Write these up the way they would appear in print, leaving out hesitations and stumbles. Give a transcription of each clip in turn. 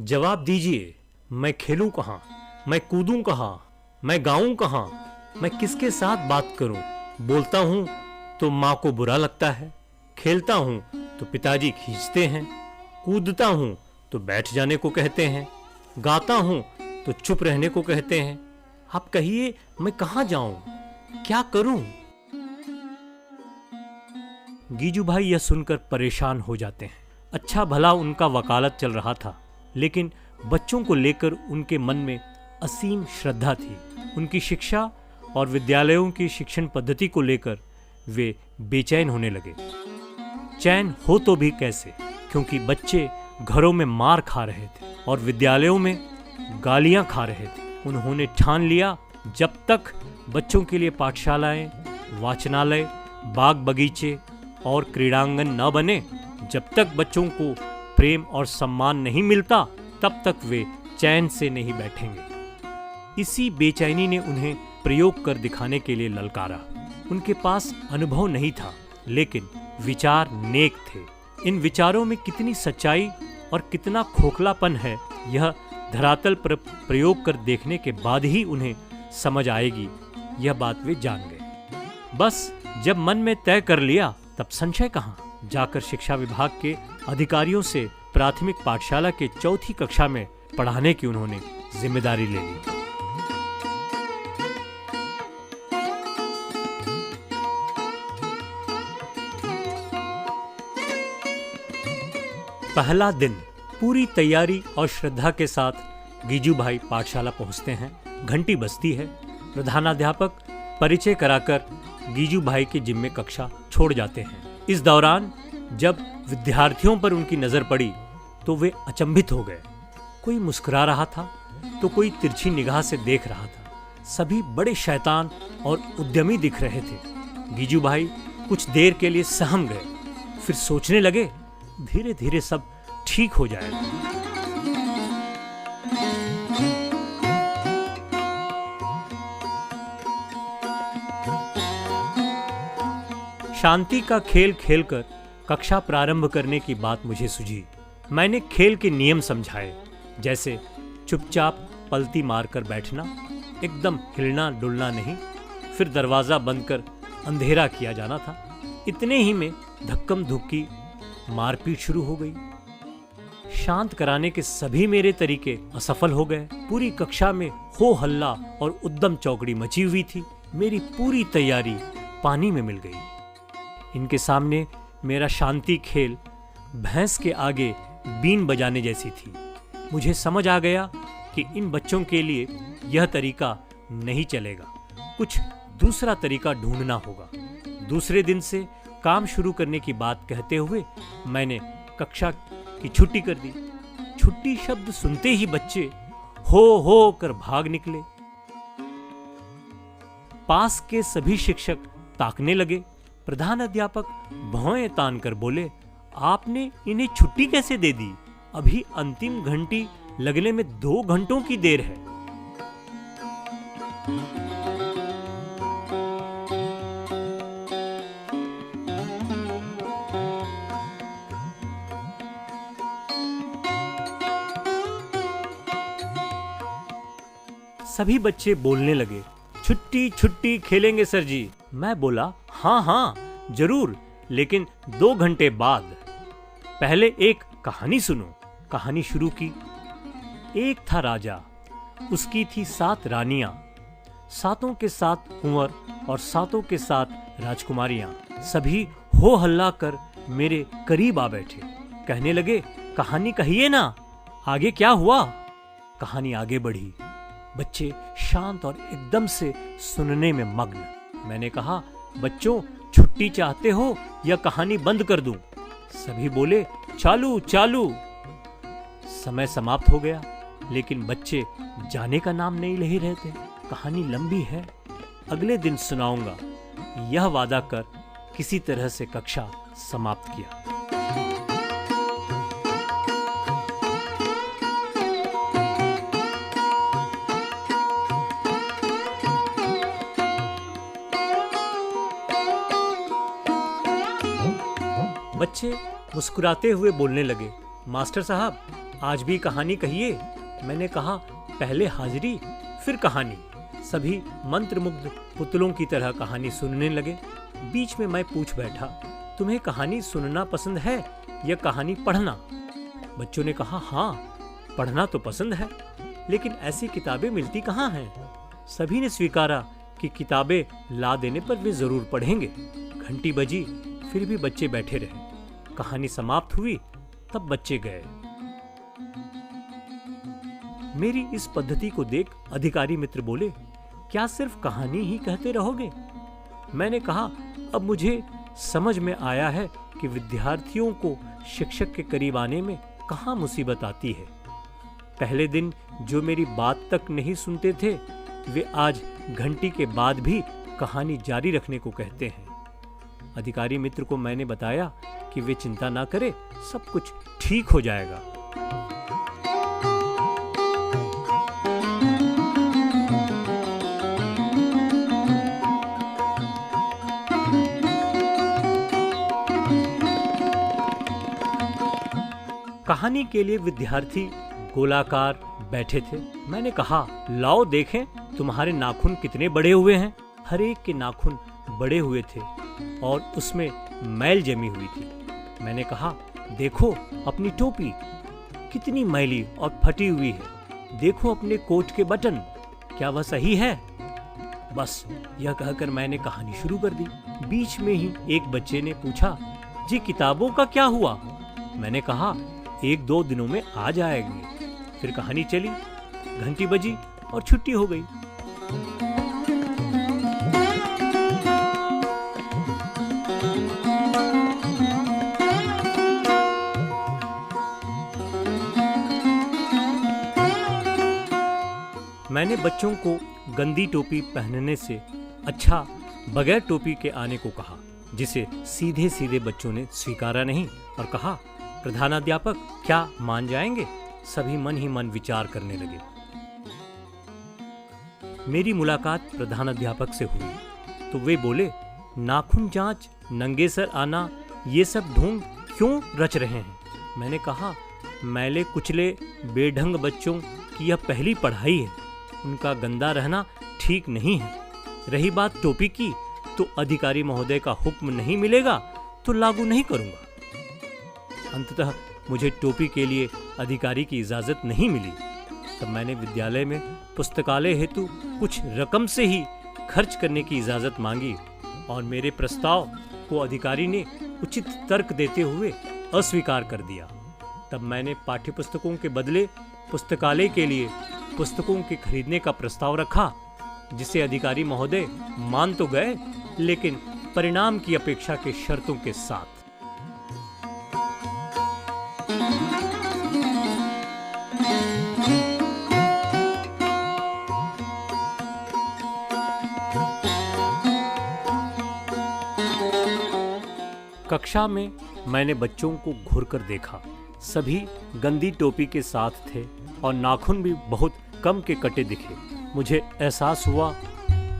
जवाब दीजिए, मैं खेलूं कहाँ, मैं कूदूं कहाँ, मैं गाऊं कहाँ, मैं किसके साथ बात करूं। बोलता हूं तो माँ को बुरा लगता है, खेलता हूं तो पिताजी खींचते हैं, कूदता हूं तो बैठ जाने को कहते हैं, गाता हूं तो चुप रहने को कहते हैं। आप कहिए मैं कहाँ जाऊं, क्या करूं। गीजू भाई यह सुनकर परेशान हो जाते हैं। अच्छा भला उनका वकालत चल रहा था, लेकिन बच्चों को लेकर उनके मन में असीम श्रद्धा थी। उनकी शिक्षा और विद्यालयों की शिक्षण पद्धति को लेकर वे बेचैन होने लगे। चैन हो तो भी कैसे, क्योंकि बच्चे घरों में मार खा रहे थे और विद्यालयों में गालियां खा रहे थे। उन्होंने ठान लिया, जब तक बच्चों के लिए पाठशालाएं, वाचनालय, बाग बगीचे और क्रीड़ांगन न बने, जब तक बच्चों को प्रेम और सम्मान नहीं मिलता, तब तक वे चैन से नहीं बैठेंगे। इसी बेचैनी ने उन्हें प्रयोग कर दिखाने के लिए ललकारा। उनके पास अनुभव नहीं था, लेकिन विचार नेक थे। इन विचारों में कितनी सच्चाई और कितना खोखलापन है, यह धरातल पर प्रयोग कर देखने के बाद ही उन्हें समझ आएगी। यह बात वे जान गए। बस जब मन में तय कर लिया, तब संशय कहाँ। जाकर शिक्षा विभाग के अधिकारियों से प्राथमिक पाठशाला के चौथी कक्षा में पढ़ाने की उन्होंने जिम्मेदारी ले ली। पहला दिन। पूरी तैयारी और श्रद्धा के साथ गीजू भाई पाठशाला पहुंचते हैं। घंटी बजती है। प्रधानाध्यापक परिचय कराकर गीजू भाई के जिम्मे कक्षा छोड़ जाते हैं। इस दौरान जब विद्यार्थियों पर उनकी नजर पड़ी तो वे अचंभित हो गए। कोई मुस्कुरा रहा था तो कोई तिरछी निगाह से देख रहा था। सभी बड़े शैतान और उद्यमी दिख रहे थे। गीजू भाई कुछ देर के लिए सहम गए, फिर सोचने लगे, धीरे धीरे सब ठीक हो जाएगा। शांति का खेल खेलकर कक्षा प्रारंभ करने की बात मुझे सूझी। मैंने खेल के नियम समझाए, जैसे चुपचाप पलती मारकर बैठना, एकदम हिलना डुलना नहीं, फिर दरवाजा बंद कर अंधेरा किया जाना था। इतने ही में धक्कम धुक्की मारपीट शुरू हो गई। शांत कराने के सभी मेरे तरीके असफल हो गए। पूरी कक्षा में हो हल्ला और उद्दम चौकड़ी मची हुई थी। मेरी पूरी तैयारी पानी में मिल गई। इनके सामने मेरा शांति खेल भैंस के आगे बीन बजाने जैसी थी। मुझे समझ आ गया कि इन बच्चों के लिए यह तरीका नहीं चलेगा, कुछ दूसरा तरीका ढूंढना होगा। दूसरे दिन से काम शुरू करने की बात कहते हुए मैंने कक्षा की छुट्टी कर दी। छुट्टी शब्द सुनते ही बच्चे हो कर भाग निकले। पास के सभी शिक्षक ताकने लगे। प्रधान अध्यापक भौएं तान कर बोले, आपने इन्हें छुट्टी कैसे दे दी? अभी अंतिम घंटी लगने में 2 घंटों की देर है। सभी बच्चे बोलने लगे, छुट्टी छुट्टी, खेलेंगे सर जी। मैं बोला, हाँ हाँ जरूर, लेकिन 2 घंटे बाद। पहले एक कहानी सुनो। कहानी शुरू की। एक था राजा, उसकी थी 7 रानियां, 7 के 7 कुंवर और 7 के 7 राजकुमारियां। सभी हो हल्ला कर मेरे करीब आ बैठे। कहने लगे, कहानी कहिए ना, आगे क्या हुआ? कहानी आगे बढ़ी। बच्चे शांत और एकदम से सुनने में मग्न। मैंने कहा, बच्चों छुट्टी चाहते हो या कहानी बंद कर दूं? सभी बोले, चालू चालू। समय समाप्त हो गया, लेकिन बच्चे जाने का नाम नहीं ले रहे थे। कहानी लंबी है, अगले दिन सुनाऊंगा, यह वादा कर किसी तरह से कक्षा समाप्त किया। बच्चे मुस्कुराते हुए बोलने लगे, मास्टर साहब आज भी कहानी कहिए। मैंने कहा, पहले हाजिरी फिर कहानी। सभी मंत्रमुग्ध पुतलों की तरह कहानी सुनने लगे। बीच में मैं पूछ बैठा, तुम्हें कहानी सुनना पसंद है या कहानी पढ़ना? बच्चों ने कहा, हाँ पढ़ना तो पसंद है, लेकिन ऐसी किताबें मिलती कहाँ हैं। सभी ने स्वीकारा कि किताबें ला देने पर वे जरूर पढ़ेंगे। घंटी बजी, फिर भी बच्चे बैठे रहे। कहानी समाप्त हुई, तब बच्चे गए। मेरी इस पद्धति को देख अधिकारी मित्र बोले, क्या सिर्फ कहानी ही कहते रहोगे? मैंने कहा, अब मुझे समझ में आया है कि विद्यार्थियों को शिक्षक के करीब आने में कहाँ मुसीबत आती है। पहले दिन जो मेरी बात तक नहीं सुनते थे, वे आज घंटी के बाद भी कहानी जारी रखने को कहते हैं। अधिकारी मित्र को मैंने बताया कि वे चिंता ना करे, सब कुछ ठीक हो जाएगा। कहानी के लिए विद्यार्थी गोलाकार बैठे थे। मैंने कहा, लाओ देखें तुम्हारे नाखून कितने बड़े हुए हैं। हर एक के नाखून बड़े हुए थे और उसमें मैल जमी हुई थी। मैंने कहा, देखो अपनी टोपी कितनी मैली और फटी हुई है। देखो अपने कोट के बटन, क्या वह सही है? बस यह कहकर मैंने कहानी शुरू कर दी। बीच में ही एक बच्चे ने पूछा, जी किताबों का क्या हुआ? मैंने कहा, 1-2 दिनों में आ जाएंगे। फिर कहानी चली, घंटी बजी और छुट्टी हो गई। मैंने बच्चों को गंदी टोपी पहनने से अच्छा बगैर टोपी के आने को कहा, जिसे सीधे सीधे बच्चों ने स्वीकारा नहीं और कहा, प्रधानाध्यापक क्या मान जाएंगे? सभी मन ही मन विचार करने लगे। मेरी मुलाकात प्रधानाध्यापक से हुई तो वे बोले, नाखून जांच, नंगे सर आना, ये सब ढोंग क्यों रच रहे हैं? मैंने कहा, मैले कुचले बेढंग बच्चों की यह पहली पढ़ाई है, उनका गंदा रहना ठीक नहीं है। रही बात टोपी की, तो अधिकारी महोदय का हुक्म नहीं मिलेगा तो लागू नहीं करूंगा। अंततः मुझे टोपी के लिए अधिकारी की इजाजत नहीं मिली। तब मैंने विद्यालय में पुस्तकालय हेतु कुछ रकम से ही खर्च करने की इजाजत मांगी और मेरे प्रस्ताव को अधिकारी ने उचित तर्क देते हुए अस्वीकार कर दिया। तब मैंने पाठ्यपुस्तकों के बदले पुस्तकालय के लिए पुस्तकों के खरीदने का प्रस्ताव रखा, जिसे अधिकारी महोदय मान तो गए, लेकिन परिणाम की अपेक्षा के शर्तों के साथ। कक्षा में मैंने बच्चों को घूरकर देखा। सभी गंदी टोपी के साथ थे और नाखून भी बहुत कम के कटे दिखे। मुझे एहसास हुआ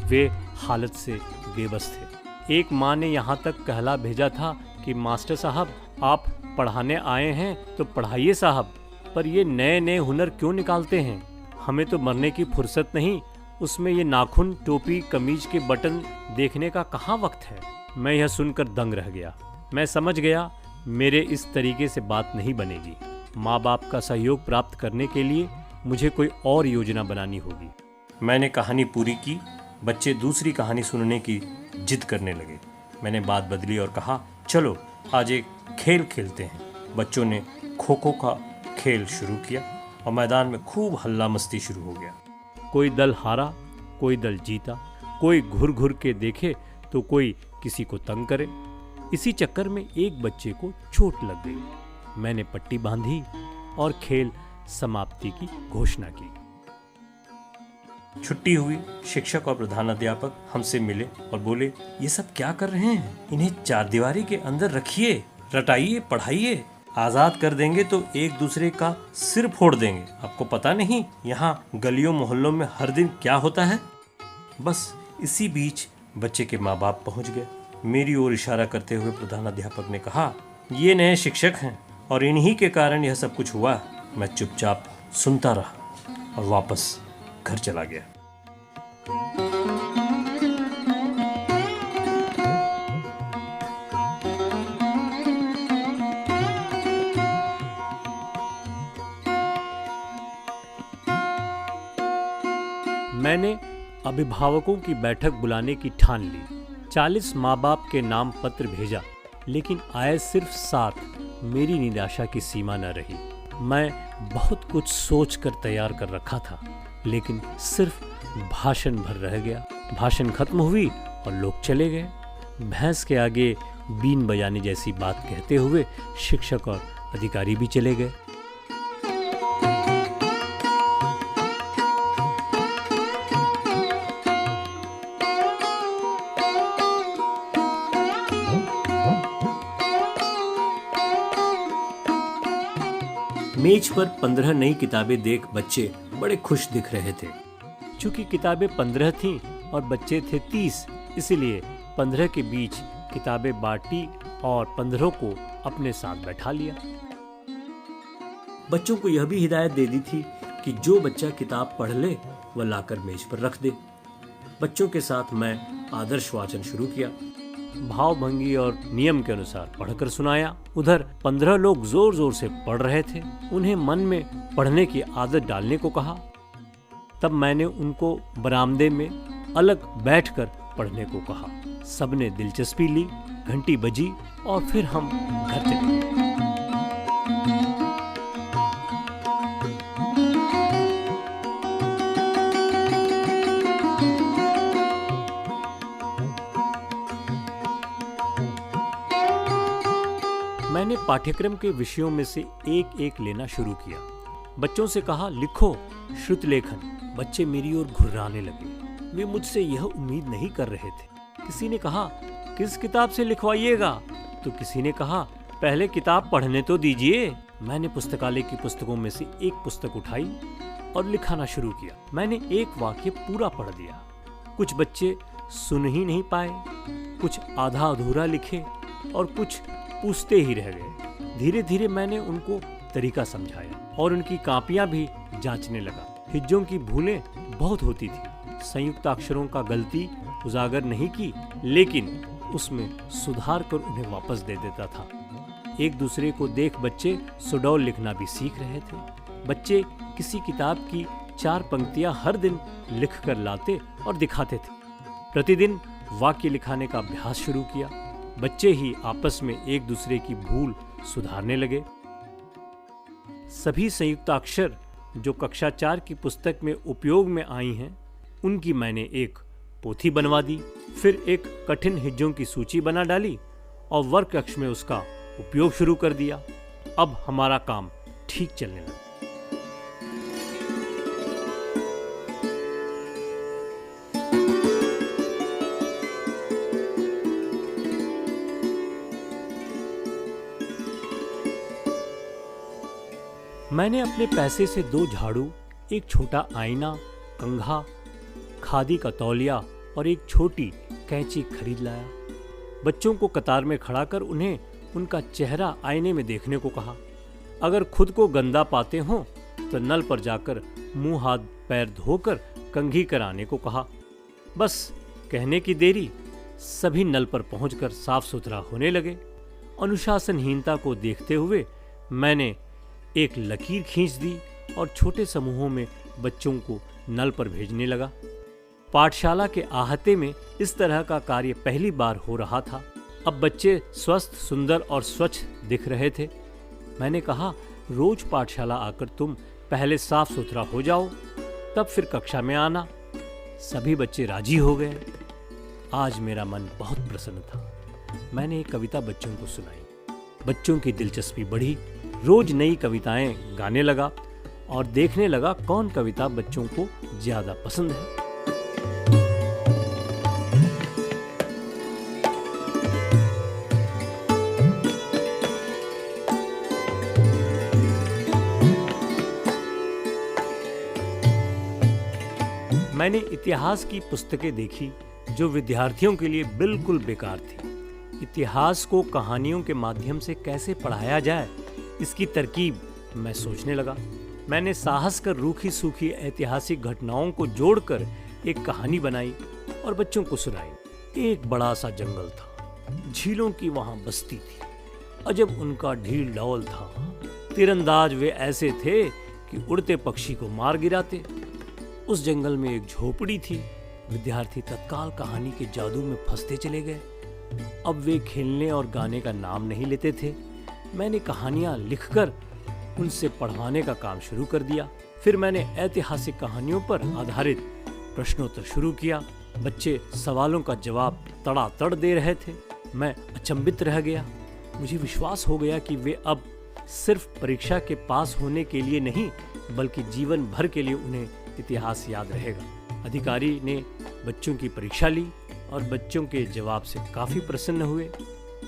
वे हालत से बेबस थे। एक माँ ने यहाँ तक कहला भेजा था कि मास्टर साहब आप पढ़ाने आए हैं तो पढ़ाइए साहब, पर ये नए नए हुनर क्यों निकालते हैं? हमें तो मरने की फुर्सत नहीं, उसमें ये नाखून, टोपी, कमीज के बटन देखने का कहाँ वक्त है। मैं यह सुनकर दंग रह गया। मैं समझ गया मेरे इस तरीके से बात नहीं बनेगी। माँ बाप का सहयोग प्राप्त करने के लिए मुझे कोई और योजना बनानी होगी। मैंने कहानी पूरी की। बच्चे दूसरी कहानी सुनने की जिद करने लगे। मैंने बात बदली और कहा, चलो आज एक खेल खेलते हैं। बच्चों ने खो खो का खेल शुरू किया और मैदान में खूब हल्ला मस्ती शुरू हो गया। कोई दल हारा, कोई दल जीता, कोई घुर घुर के देखे तो कोई किसी को तंग करे। इसी चक्कर में एक बच्चे को चोट लग गई। मैंने पट्टी बांधी और खेल समाप्ति की घोषणा की। छुट्टी हुई। शिक्षक और प्रधानाध्यापक हमसे मिले और बोले, ये सब क्या कर रहे हैं? इन्हें चारदीवारी के अंदर रखिए, रटाइए, पढ़ाइए। आजाद कर देंगे तो एक दूसरे का सिर फोड़ देंगे। आपको पता नहीं यहाँ गलियों मोहल्लों में हर दिन क्या होता है? बस इसी बीच बच्चे के माँ बाप पहुँच गए। मेरी ओर इशारा करते हुए प्रधानाध्यापक ने कहा, ये नए शिक्षक हैं और इन्हीं के कारण यह सब कुछ हुआ। मैं चुपचाप सुनता रहा और वापस घर चला गया। मैंने अभिभावकों की बैठक बुलाने की ठान ली। 40 माँ बाप के नाम पत्र भेजा, लेकिन आए सिर्फ 7। मेरी निराशा की सीमा न रही। मैं बहुत कुछ सोच कर तैयार कर रखा था, लेकिन सिर्फ भाषण भर रह गया। भाषण खत्म हुई और लोग चले गए। भैंस के आगे बीन बजाने जैसी बात कहते हुए शिक्षक और अधिकारी भी चले गए। मेज पर 15 नई किताबें देख बच्चे बड़े खुश दिख रहे थे। चूंकि किताबें 15 थीं और बच्चे थे 30, इसलिए 15 के बीच किताबें बांटी और 15 को अपने साथ बैठा लिया। बच्चों को यह भी हिदायत दे दी थी कि जो बच्चा किताब पढ़ ले वह लाकर मेज पर रख दे। बच्चों के साथ मैं आदर्श वाचन शुरू किया। भाव भंगी और नियम के अनुसार पढ़कर सुनाया। उधर 15 लोग जोर जोर से पढ़ रहे थे। उन्हें मन में पढ़ने की आदत डालने को कहा। तब मैंने उनको बरामदे में अलग बैठकर पढ़ने को कहा। सबने दिलचस्पी ली। घंटी बजी और फिर हम घर चले। मैंने पाठ्यक्रम के विषयों में से एक एक लेना शुरू किया। बच्चों से कहा, लिखो श्रुत लेखन। बच्चे मेरी ओर घुर्राने लगे। वे मुझसे यह उम्मीद नहीं कर रहे थे। किसी ने कहा, किस किताब से लिखवाइएगा? तो किसी ने कहा, पहले किताब पढ़ने तो दीजिए। मैंने पुस्तकालय की पुस्तकों में से एक पुस्तक उठाई और लिखाना शुरू किया। मैंने एक वाक्य पूरा पढ़ दिया। कुछ बच्चे सुन ही नहीं पाए, कुछ आधा अधूरा लिखे और कुछ पूछते ही रह गए। धीरे धीरे मैंने उनको तरीका समझाया और उनकी कापियां भी जांचने लगा। हिज्जों की भूलें बहुत होती थी। संयुक्ताक्षरों का गलती उजागर नहीं की, लेकिन उसमें सुधार कर उन्हें वापस दे देता था। एक दूसरे को देख बच्चे सुडौल लिखना भी सीख रहे थे। बच्चे किसी किताब की 4 पंक्तियां हर दिन लिख कर लाते और दिखाते थे। प्रतिदिन वाक्य लिखाने का अभ्यास शुरू किया। बच्चे ही आपस में एक दूसरे की भूल सुधारने लगे। सभी संयुक्ताक्षर जो कक्षा 4 की पुस्तक में उपयोग में आई हैं, उनकी मैंने एक पोथी बनवा दी। फिर एक कठिन हिज्जों की सूची बना डाली और वर्ग कक्ष में उसका उपयोग शुरू कर दिया। अब हमारा काम ठीक चलने लगा। मैंने अपने पैसे से 2 झाड़ू, एक छोटा आईना, कंघा, खादी का तौलिया और एक छोटी कैंची खरीद लाया। बच्चों को कतार में खड़ा कर उन्हें उनका चेहरा आईने में देखने को कहा। अगर खुद को गंदा पाते हों तो नल पर जाकर मुंह हाथ पैर धोकर कंघी कराने को कहा। बस कहने की देरी, सभी नल पर पहुंचकर साफ सुथरा होने लगे। अनुशासनहीनता को देखते हुए मैंने एक लकीर खींच दी और छोटे समूहों में बच्चों को नल पर भेजने लगा। पाठशाला के आहते में इस तरह का कार्य पहली बार हो रहा था। अब बच्चे स्वस्थ, सुंदर और स्वच्छ दिख रहे थे। मैंने कहा, रोज पाठशाला आकर तुम पहले साफ सुथरा हो जाओ, तब फिर कक्षा में आना। सभी बच्चे राजी हो गए। आज मेरा मन बहुत प्रसन्न था। मैंने एक कविता बच्चों को सुनाई। बच्चों की दिलचस्पी बढ़ी। रोज नई कविताएं गाने लगा और देखने लगा कौन कविता बच्चों को ज्यादा पसंद है। मैंने इतिहास की पुस्तकें देखी जो विद्यार्थियों के लिए बिल्कुल बेकार थी। इतिहास को कहानियों के माध्यम से कैसे पढ़ाया जाए, इसकी तरकीब मैं सोचने लगा। मैंने साहस कर रूखी सूखी ऐतिहासिक घटनाओं को जोड़कर एक कहानी बनाई और बच्चों को सुनाई। एक बड़ा सा जंगल था, झीलों की वहां बस्ती थी, अजब उनका ढील डौल था। तीरंदाज वे ऐसे थे कि उड़ते पक्षी को मार गिराते। उस जंगल में एक झोपड़ी थी। विद्यार्थी तत्काल कहानी के जादू में फंसते चले गए। अब वे खेलने और गाने का नाम नहीं लेते थे। मैंने कहानियां लिखकर उनसे पढ़वाने का काम शुरू कर दिया। फिर मैंने ऐतिहासिक कहानियों पर आधारित प्रश्नोत्तर शुरू किया। बच्चे सवालों का जवाब तड़ातड़ दे रहे थे। मैं अचंभित रह गया। मुझे विश्वास हो गया कि वे अब सिर्फ परीक्षा के पास होने के लिए नहीं, बल्कि जीवन भर के लिए उन्हें इतिहास याद रहेगा। अधिकारी ने बच्चों की परीक्षा ली और बच्चों के जवाब से काफी प्रसन्न हुए।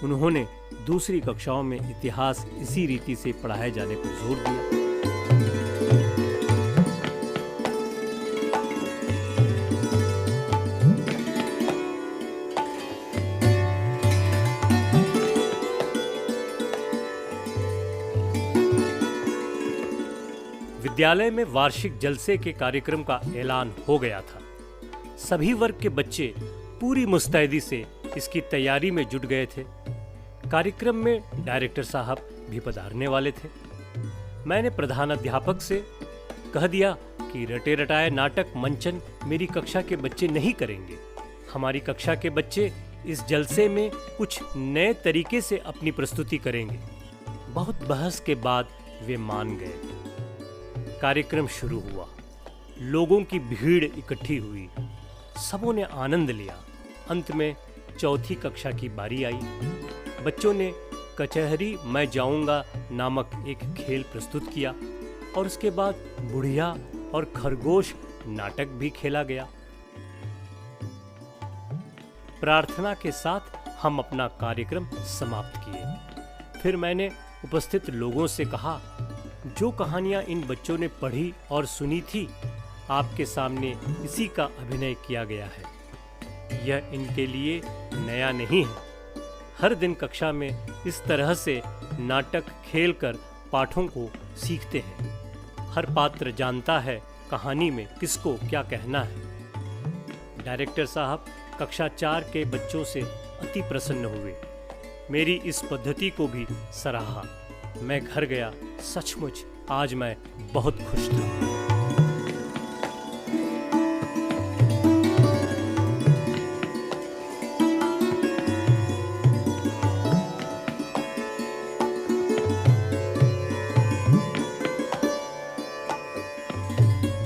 उन्होंने दूसरी कक्षाओं में इतिहास इसी रीति से पढ़ाए जाने पर जोर दिया। विद्यालय में वार्षिक जलसे के कार्यक्रम का ऐलान हो गया था। सभी वर्ग के बच्चे पूरी मुस्तैदी से इसकी तैयारी में जुट गए थे। कार्यक्रम में डायरेक्टर साहब भी पधारने वाले थे। मैंने प्रधानाध्यापक से कह दिया कि रटे रटाए नाटक मंचन मेरी कक्षा के बच्चे नहीं करेंगे। हमारी कक्षा के बच्चे इस जलसे में कुछ नए तरीके से अपनी प्रस्तुति करेंगे। बहुत बहस के बाद वे मान गए। कार्यक्रम शुरू हुआ। लोगों की भीड़ इकट्ठी हुई। सबों ने आनंद लिया। अंत में चौथी कक्षा की बारी आई। बच्चों ने कचहरी मैं जाऊंगा नामक एक खेल प्रस्तुत किया और उसके बाद बुढ़िया और खरगोश नाटक भी खेला गया। प्रार्थना के साथ हम अपना कार्यक्रम समाप्त किए। फिर मैंने उपस्थित लोगों से कहा, जो कहानियां इन बच्चों ने पढ़ी और सुनी थी, आपके सामने इसी का अभिनय किया गया है। यह इनके लिए नया नहीं है। हर दिन कक्षा में इस तरह से नाटक खेलकर पाठों को सीखते हैं। हर पात्र जानता है कहानी में किसको क्या कहना है। डायरेक्टर साहब कक्षा 4 के बच्चों से अति प्रसन्न हुए। मेरी इस पद्धति को भी सराहा। मैं घर गया। सचमुच आज मैं बहुत खुश था।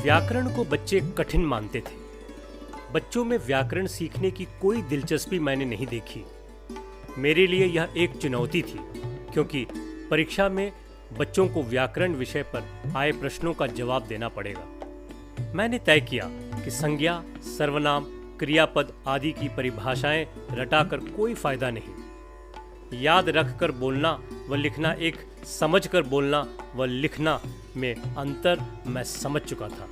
व्याकरण को बच्चे कठिन मानते थे। बच्चों में व्याकरण सीखने की कोई दिलचस्पी मैंने नहीं देखी। मेरे लिए यह एक चुनौती थी, क्योंकि परीक्षा में बच्चों को व्याकरण विषय पर आए प्रश्नों का जवाब देना पड़ेगा। मैंने तय किया कि संज्ञा, सर्वनाम, क्रियापद आदि की परिभाषाएं रटाकर कोई फायदा नहीं। याद रखकर बोलना व लिखना एक, समझकर बोलना व लिखना में अंतर मैं समझ चुका था।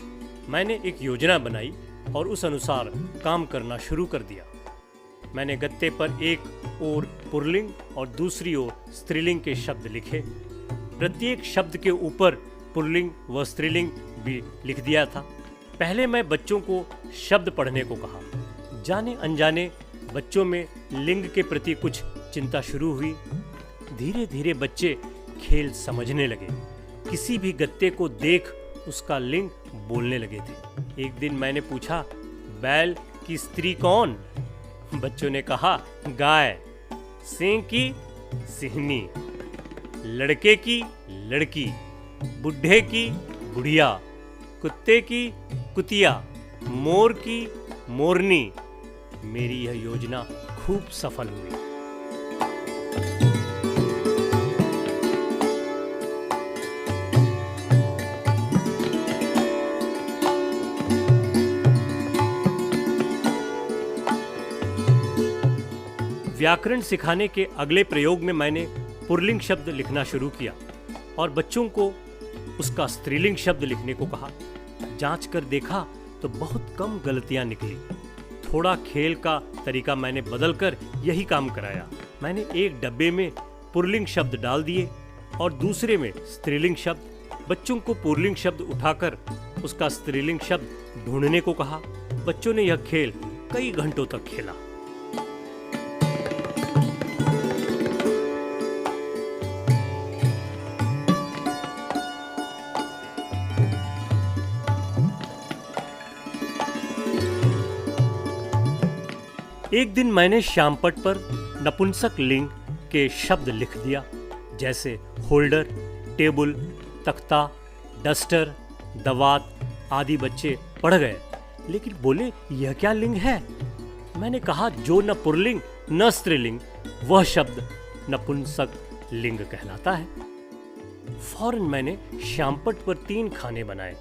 मैंने एक योजना बनाई और उस अनुसार काम करना शुरू कर दिया। मैंने गत्ते पर एक ओर पुल्लिंग और दूसरी ओर स्त्रीलिंग के शब्द लिखे। प्रत्येक शब्द के ऊपर पुल्लिंग व स्त्रीलिंग भी लिख दिया था। पहले मैं बच्चों को शब्द पढ़ने को कहा। जाने अनजाने बच्चों में लिंग के प्रति कुछ चिंता शुरू हुई। धीरे धीरे बच्चे खेल समझने लगे। किसी भी गत्ते को देख उसका लिंग बोलने लगे थे। एक दिन मैंने पूछा, बैल की स्त्री कौन? बच्चों ने कहा, गाय। सिंह की सिंहनी, लड़के की लड़की, बुढ़े की बुढ़िया, कुत्ते की कुतिया, मोर की मोरनी। मेरी यह योजना खूब सफल हुई। व्याकरण सिखाने के अगले प्रयोग में मैंने पुल्लिंग शब्द लिखना शुरू किया और बच्चों को उसका स्त्रीलिंग शब्द लिखने को कहा। जांच कर देखा तो बहुत कम गलतियां निकली। थोड़ा खेल का तरीका मैंने बदलकर यही काम कराया। मैंने एक डब्बे में पुल्लिंग शब्द डाल दिए और दूसरे में स्त्रीलिंग शब्द। बच्चों को पुल्लिंग शब्द उठाकर उसका स्त्रीलिंग शब्द ढूंढने को कहा। बच्चों ने यह खेल कई घंटों तक खेला। एक दिन मैंने श्यामपट्ट पर नपुंसक लिंग के शब्द लिख दिया, जैसे होल्डर, टेबल, तख्ता, डस्टर, दवात आदि। बच्चे पढ़ गए, लेकिन बोले यह क्या लिंग है। मैंने कहा जो न पुल्लिंग न स्त्रीलिंग, वह शब्द नपुंसक लिंग कहलाता है। फौरन मैंने श्यामपट्ट पर 3 खाने बनाए,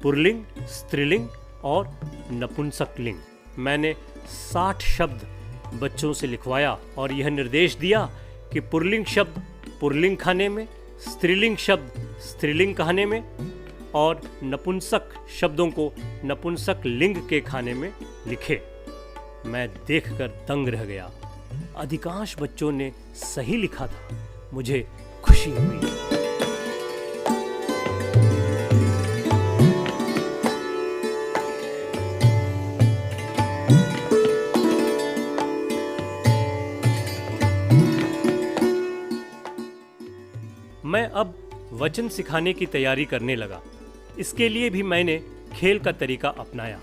पुल्लिंग, स्त्रीलिंग और नपुंसक लिंग। मैंने 60 शब्द बच्चों से लिखवाया और यह निर्देश दिया कि पुल्लिंग शब्द पुल्लिंग खाने में, स्त्रीलिंग शब्द स्त्रीलिंग खाने में और नपुंसक शब्दों को नपुंसक लिंग के खाने में लिखे। मैं देखकर दंग रह गया। अधिकांश बच्चों ने सही लिखा था। मुझे खुशी हुई। मैं अब वचन सिखाने की तैयारी करने लगा। इसके लिए भी मैंने खेल का तरीका अपनाया।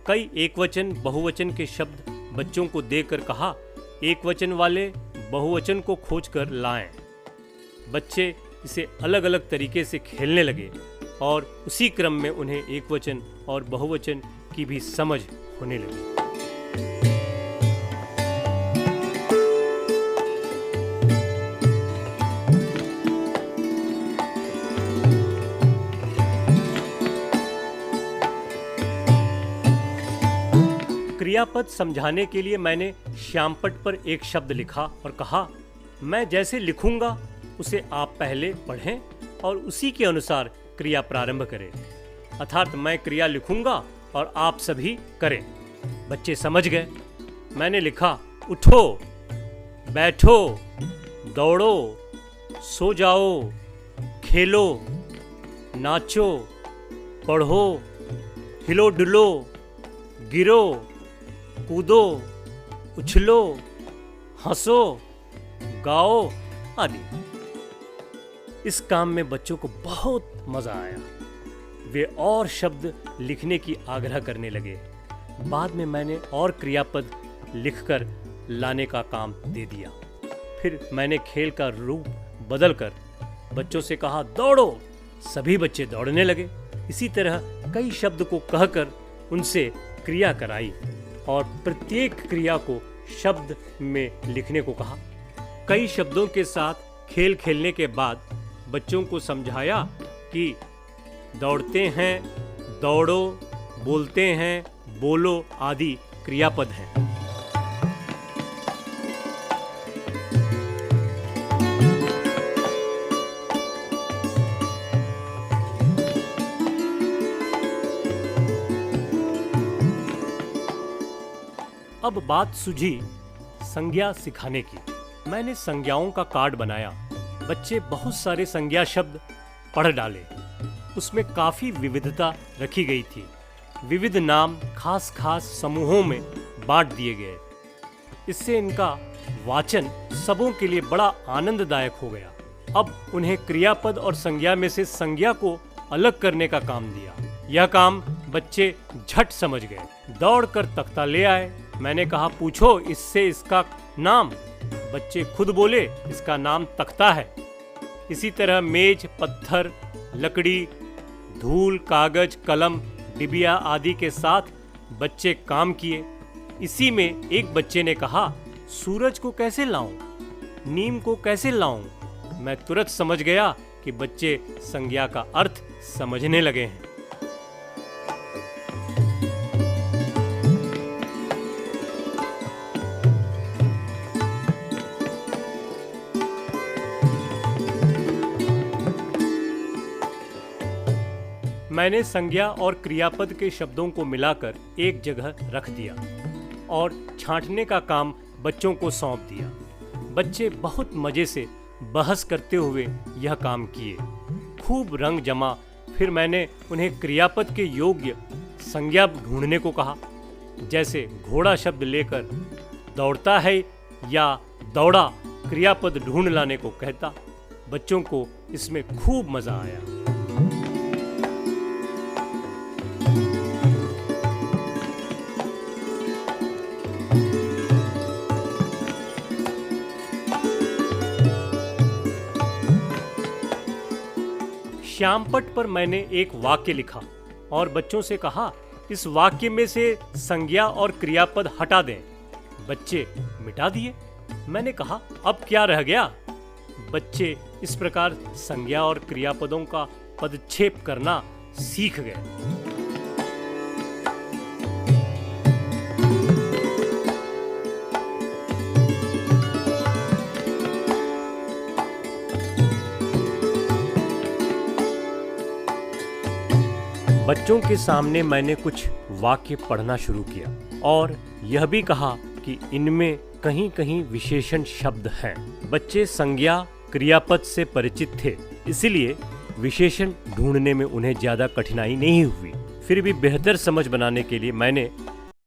कई एकवचन बहुवचन के शब्द बच्चों को देकर कहा, एकवचन वाले बहुवचन को खोजकर लाएं। बच्चे इसे अलग अलग तरीके से खेलने लगे और उसी क्रम में उन्हें एकवचन और बहुवचन की भी समझ होने लगी। क्रियापद समझाने के लिए मैंने श्यामपट्ट पर एक शब्द लिखा और कहा, मैं जैसे लिखूंगा उसे आप पहले पढ़ें और उसी के अनुसार क्रिया प्रारंभ करें। अर्थात मैं क्रिया लिखूंगा और आप सभी करें। बच्चे समझ गए। मैंने लिखा, उठो, बैठो, दौड़ो, सो जाओ, खेलो, नाचो, पढ़ो, हिलो डुलो, गिरो, कूदो, उछलो, हंसो, गाओ आदि। इस काम में बच्चों को बहुत मजा आया। वे और शब्द लिखने की आग्रह करने लगे। बाद में मैंने और क्रियापद लिखकर लाने का काम दे दिया। फिर मैंने खेल का रूप बदलकर बच्चों से कहा, दौड़ो। सभी बच्चे दौड़ने लगे। इसी तरह कई शब्द को कहकर उनसे क्रिया कराई और प्रत्येक क्रिया को शब्द में लिखने को कहा। कई शब्दों के साथ खेल खेलने के बाद बच्चों को समझाया कि दौड़ते हैं, दौड़ो, बोलते हैं, बोलो आदि क्रियापद हैं। अब बात सूझी संज्ञा सिखाने की। मैंने संज्ञाओं का कार्ड बनाया। बच्चे बहुत सारे संज्ञा शब्द पढ़ डाले। उसमें काफी विविधता रखी गई थी। विविध नाम खास खास समूहों में बांट दिए गए। इससे इनका वाचन सबों के लिए बड़ा आनंददायक हो गया। अब उन्हें क्रियापद और संज्ञा में से संज्ञा को अलग करने का काम दिया। यह काम बच्चे झट समझ गए। दौड़कर तख्ता ले आए। मैंने कहा, पूछो इससे इसका नाम। बच्चे खुद बोले, इसका नाम तख्ता है। इसी तरह मेज, पत्थर, लकड़ी, धूल, कागज, कलम, डिबिया आदि के साथ बच्चे काम किए। इसी में एक बच्चे ने कहा, सूरज को कैसे लाऊं, नीम को कैसे लाऊं। मैं तुरंत समझ गया कि बच्चे संज्ञा का अर्थ समझने लगे हैं। मैंने संज्ञा और क्रियापद के शब्दों को मिलाकर एक जगह रख दिया और छांटने का काम बच्चों को सौंप दिया। बच्चे बहुत मजे से बहस करते हुए यह काम किए। खूब रंग जमा। फिर मैंने उन्हें क्रियापद के योग्य संज्ञा ढूंढने को कहा, जैसे घोड़ा शब्द लेकर दौड़ता है या दौड़ा क्रियापद ढूंढ लाने को कहता। बच्चों को इसमें खूब मजा आया। श्यामपट्ट पर मैंने एक वाक्य लिखा और बच्चों से कहा, इस वाक्य में से संज्ञा और क्रियापद हटा दें। बच्चे मिटा दिए। मैंने कहा, अब क्या रह गया? बच्चे इस प्रकार संज्ञा और क्रियापदों का पदच्छेद करना सीख गए। बच्चों के सामने मैंने कुछ वाक्य पढ़ना शुरू किया और यह भी कहा कि इनमें कहीं कहीं विशेषण शब्द हैं। बच्चे संज्ञा क्रियापद से परिचित थे, इसलिए विशेषण ढूंढने में उन्हें ज्यादा कठिनाई नहीं हुई। फिर भी बेहतर समझ बनाने के लिए मैंने